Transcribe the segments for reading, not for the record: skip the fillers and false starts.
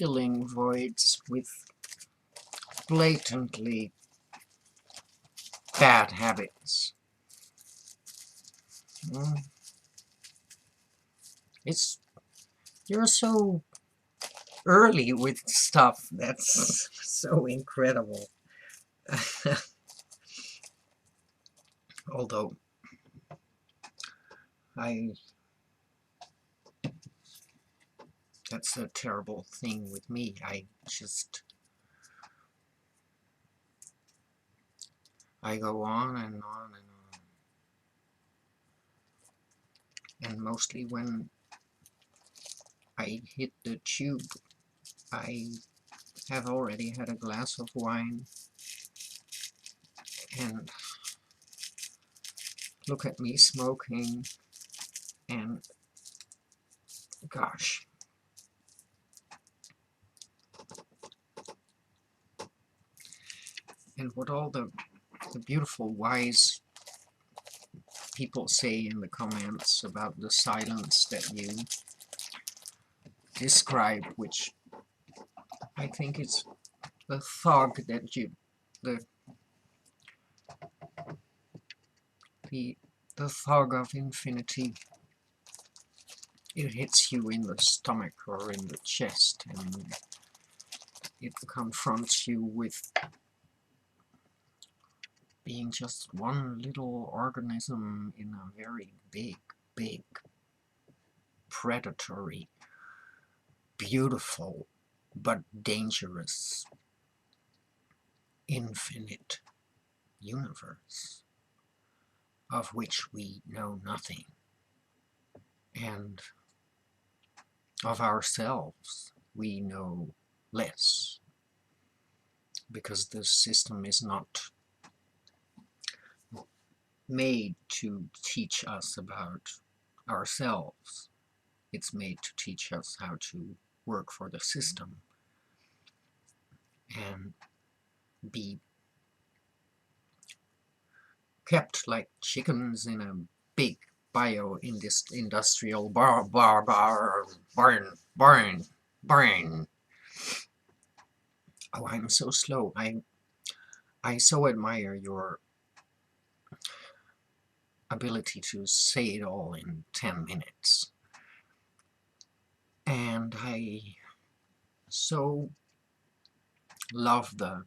filling voids with blatantly bad habits. You're so early with stuff that's so incredible. Although that's a terrible thing with me. I go on and on and on. And mostly when I hit the tube, I have already had a glass of wine, and look at me smoking, and gosh. And what all the beautiful, wise people say in the comments about the silence that you describe, which I think it's the fog that the fog of infinity. It hits you in the stomach or in the chest, and it confronts you with being just one little organism in a very big, predatory, beautiful, but dangerous, infinite universe of which we know nothing, and of ourselves we know less, because the system is not made to teach us about ourselves. It's made to teach us how to work for the system and be kept like chickens in a big bio-industrial barn. Oh, I'm so slow. I so admire your ability to say it all in 10 minutes. And I so love the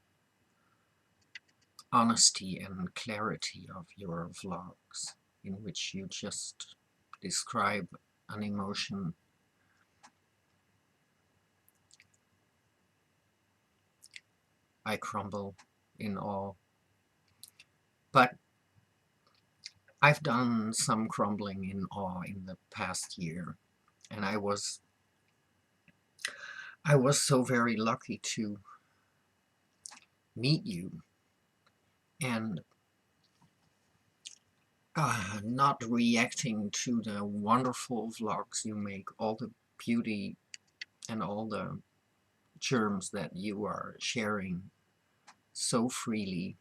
honesty and clarity of your vlogs, in which you just describe an emotion I crumble in awe. But I've done some crumbling in awe in the past year, and I was so very lucky to meet you, and not reacting to the wonderful vlogs you make, all the beauty and all the germs that you are sharing so freely,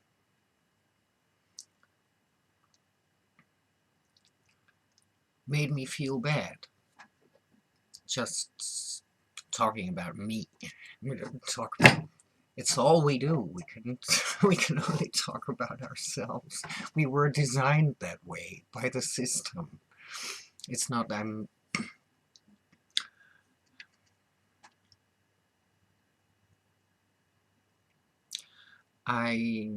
made me feel bad. Just talking about me. It's all we do. We can only talk about ourselves. We were designed that way by the system. It's not I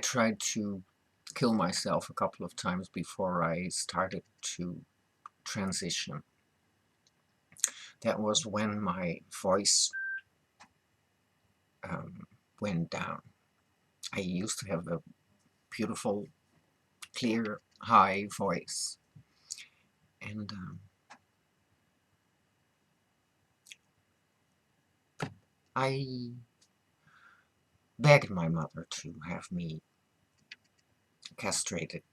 tried to kill myself a couple of times before I started to transition. That was when my voice went down. I used to have a beautiful, clear, high voice, and I begged my mother to have me castrated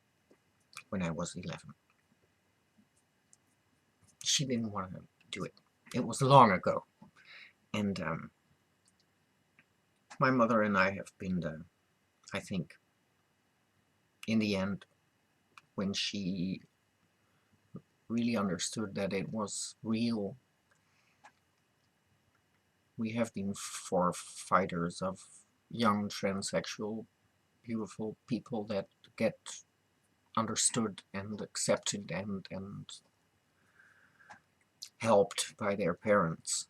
when I was 11. She didn't want to do it. It was long ago, and my mother and I have been I think, in the end, when she really understood that it was real, We have been forefighters of young transsexual, beautiful people that get understood and accepted and helped by their parents.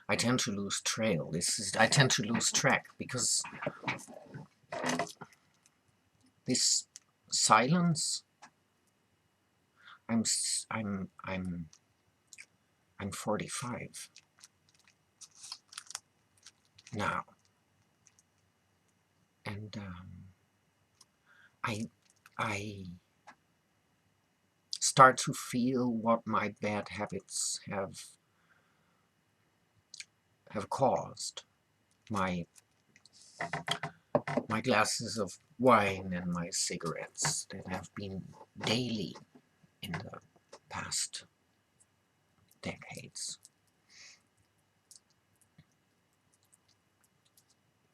I tend to lose I tend to lose track because this silence. I'm 45 now, and I start to feel what my bad habits have caused. My glasses of wine and my cigarettes that have been daily in the past decades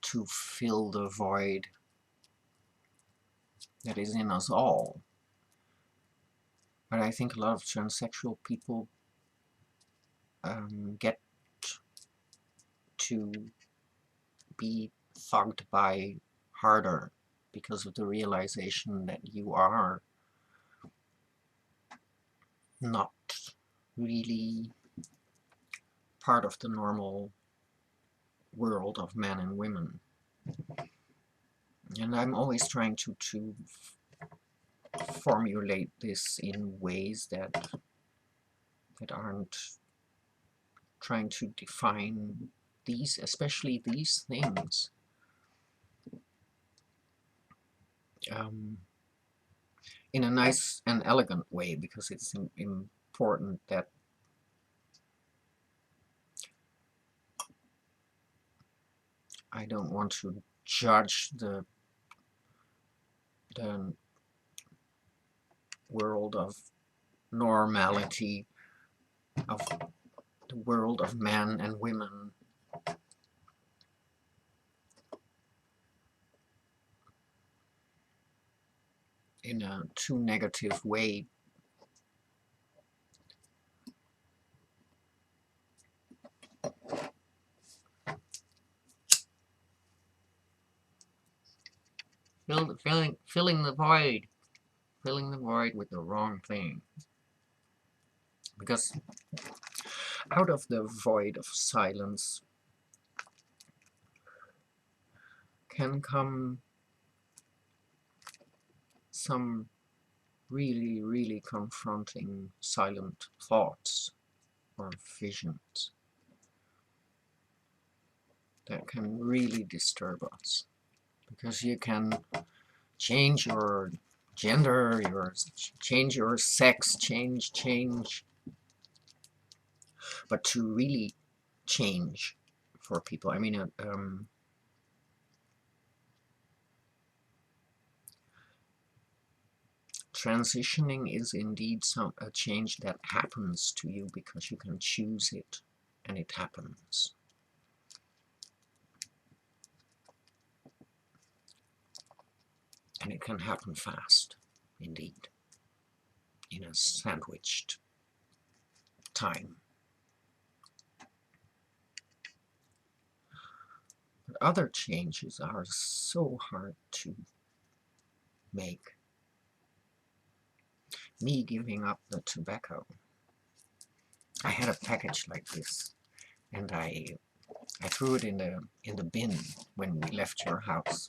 to fill the void that is in us all. But I think a lot of transsexual people get to be thugged by harder because of the realization that you are not really part of the normal world of men and women. And I'm always trying to formulate this in ways that aren't trying to define these, especially these things. In a nice and elegant way, because it's important that I don't want to judge the world of normality, of the world of men and women, in a too negative way. Filling the void with the wrong thing. Because out of the void of silence can come some really, really confronting silent thoughts or visions that can really disturb us. Because you can change your gender, change your sex, change, but to really change for people, I mean, transitioning is indeed a change that happens to you because you can choose it, and it happens. And it can happen fast, indeed, in a sandwiched time. But other changes are so hard to make. Me giving up the tobacco. I had a package like this, and I threw it in the bin when we left your house.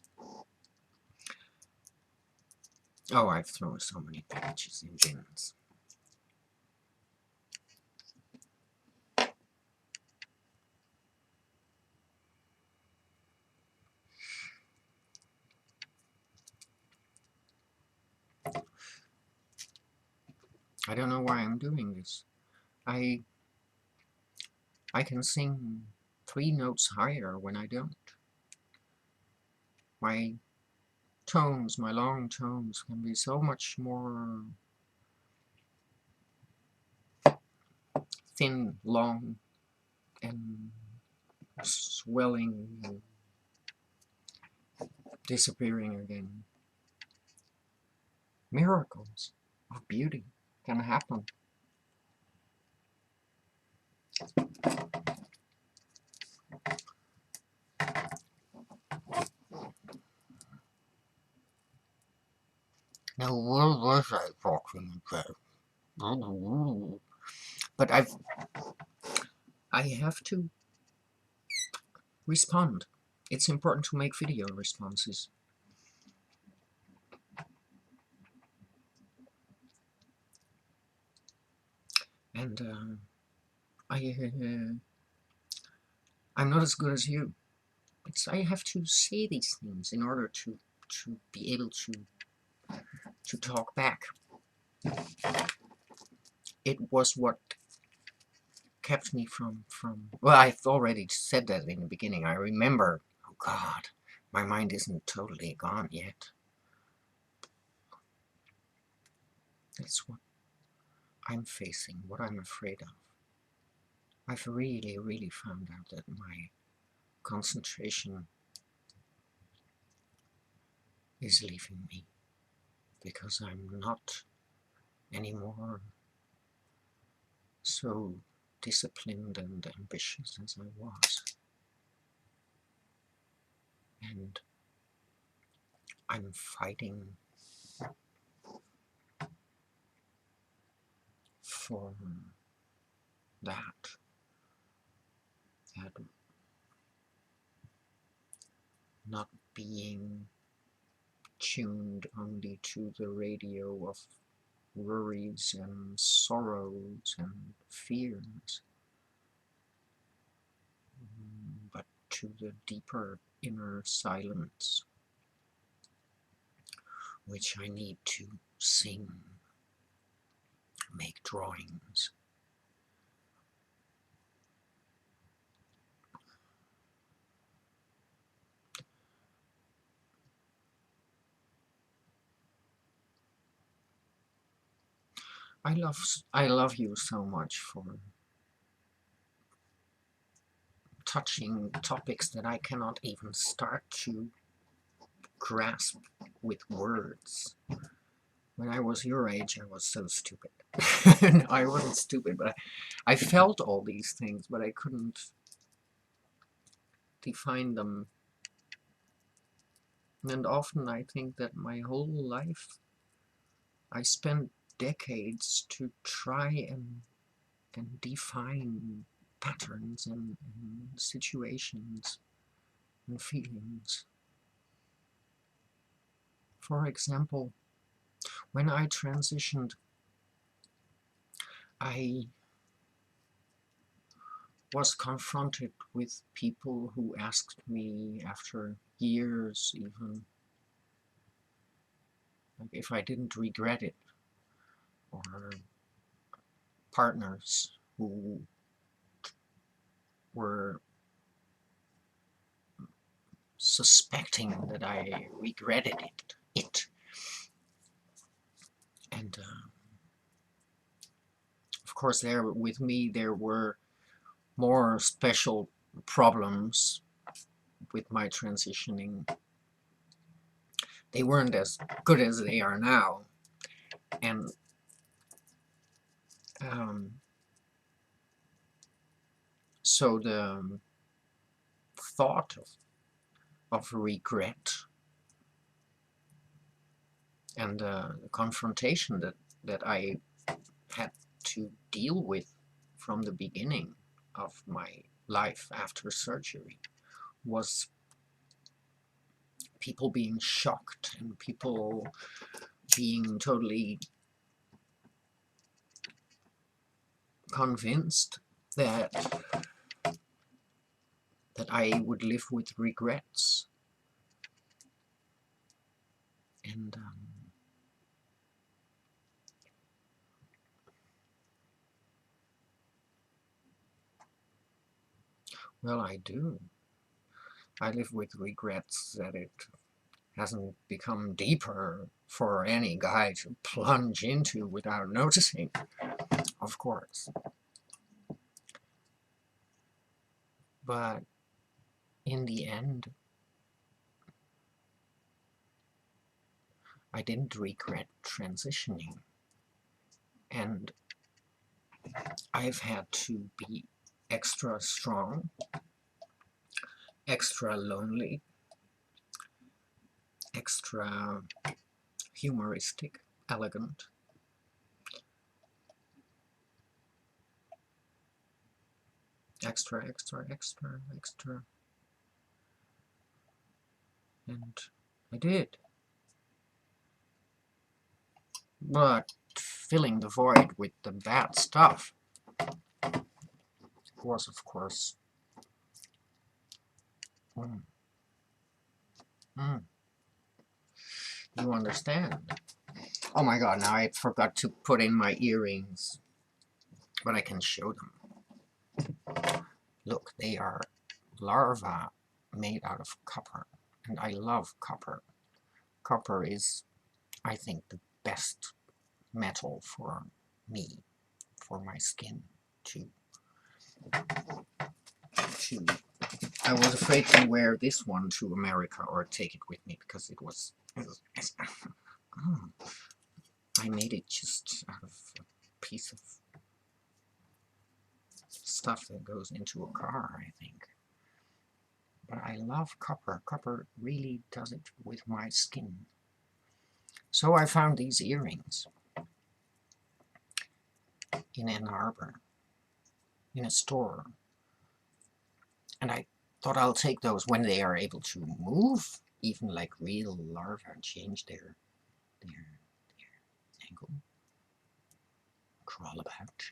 Oh, I've thrown so many packages in bins. I don't know why I'm doing this. I can sing 3 notes higher when I don't. My tones, my long tones, can be so much more thin, long, and swelling and disappearing again. Miracles of beauty can happen. Now, what was I talking about? But I have to respond. It's important to make video responses. And I'm not as good as you. I have to say these things in order to be able to talk back. It was what kept me from well, I've already said that in the beginning. I remember, oh God, my mind isn't totally gone yet. That's what I'm facing, what I'm afraid of. I've really found out that my concentration is leaving me because I'm not anymore so disciplined and ambitious as I was. And I'm fighting for that not being tuned only to the radio of worries and sorrows and fears, but to the deeper inner silence, which I need to sing, make drawings. I love you so much for touching topics that I cannot even start to grasp with words. When I was your age, I was so stupid. No, I wasn't stupid, but I felt all these things, but I couldn't define them. And often I think that my whole life I spent decades to try and define patterns and situations and feelings. For example, when I transitioned, I was confronted with people who asked me after years even if I didn't regret it, or partners who were suspecting that I regretted it. And of course there with me there were more special problems with my transitioning. They weren't as good as they are now, and so the thought of regret and the confrontation that I had to deal with from the beginning of my life after surgery was people being shocked and people being totally convinced that I would live with regrets. And well, I do. I live with regrets that it hasn't become deeper for any guy to plunge into without noticing, of course. But in the end, I didn't regret transitioning. And I've had to be extra strong, extra lonely, extra humoristic, elegant. Extra, extra, extra, extra. And I did. But filling the void with the bad stuff was, of course, mm, mm, you understand. Oh my god, now I forgot to put in my earrings, but I can show them. Look, they are larvae made out of copper, and I love copper. Copper is, I think, the best metal for me, for my skin, to I was afraid to wear this one to America or take it with me because it was oh, I made it just out of a piece of stuff that goes into a car, I think. But I love copper. Copper really does it with my skin. So I found these earrings in Ann Arbor, in a store. And I thought I'll take those when they are able to move, even like real larvae, change their angle, crawl about.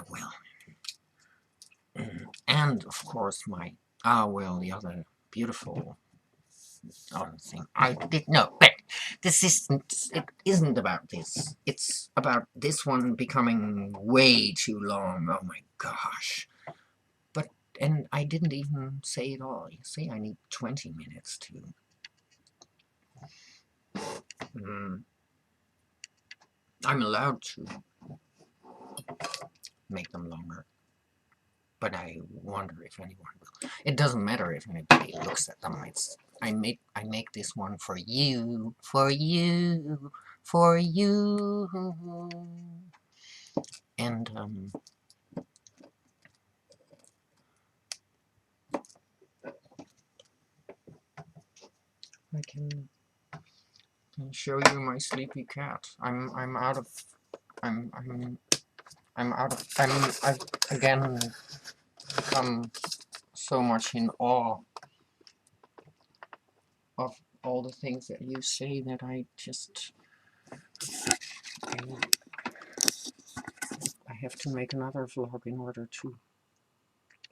Well, and of course my well, the other beautiful other thing I did no, but it isn't about this. It's about this one becoming way too long. Oh my gosh! But and I didn't even say it all. You see, I need 20 minutes to. I'm allowed to make them longer, but I wonder if anyone will. It doesn't matter if anybody looks at them. It's I make this one for you, for you, for you, and I can show you my sleepy cat. I'm out of I'm out of I've again become so much in awe of all the things that you say that I just I have to make another vlog in order to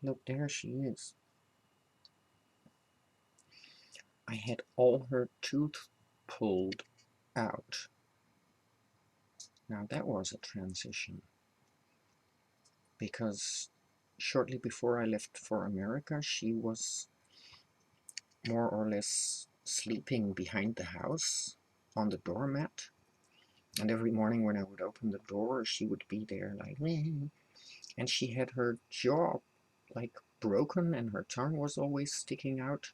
look. There she is. I had all her tooth pulled out. Now that was a transition, because shortly before I left for America, she was more or less sleeping behind the house on the doormat. And every morning when I would open the door, she would be there like, meh. And she had her jaw like broken and her tongue was always sticking out.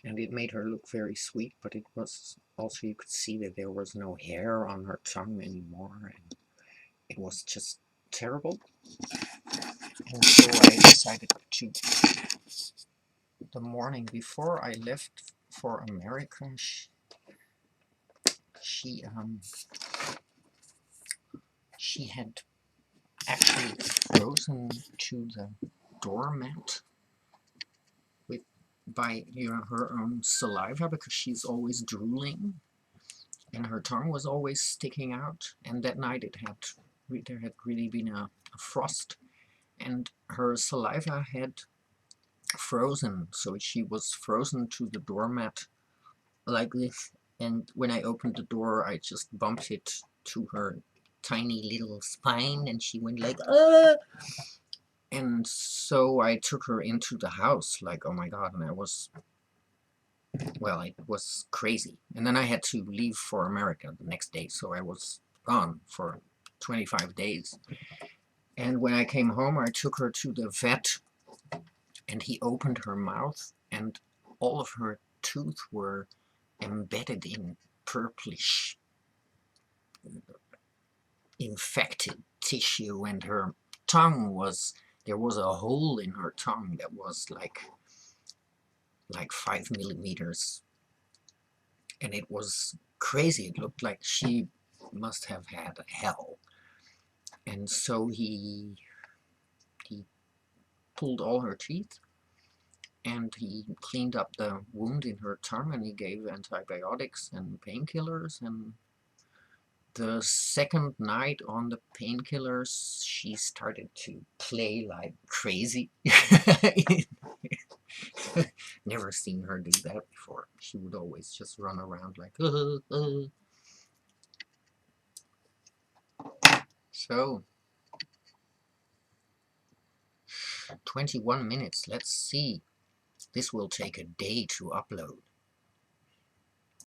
And it made her look very sweet, but it was also, you could see that there was no hair on her tongue anymore, and it was just terrible. And so I decided to, the morning before I left for America, she had actually frozen to the doormat with by her own saliva, because she's always drooling and her tongue was always sticking out. And that night there had really been a frost, and her saliva had frozen, so she was frozen to the doormat like this. And when I opened the door, I just bumped it to her tiny little spine, and she went like, ah! And so I took her into the house, like, oh my god, and well, it was crazy. And then I had to leave for America the next day, so I was gone for 25 days. And when I came home, I took her to the vet, and he opened her mouth, and all of her tooth were embedded in purplish infected tissue, and her tongue was, there was a hole in her tongue that was like 5 millimeters, and it was crazy. It looked like she must have had hell. And so he pulled all her teeth, and he cleaned up the wound in her tongue, and he gave antibiotics and painkillers. And the second night on the painkillers, she started to play like crazy. Never seen her do that before. She would always just run around like, So, 21 minutes. Let's see. This will take a day to upload.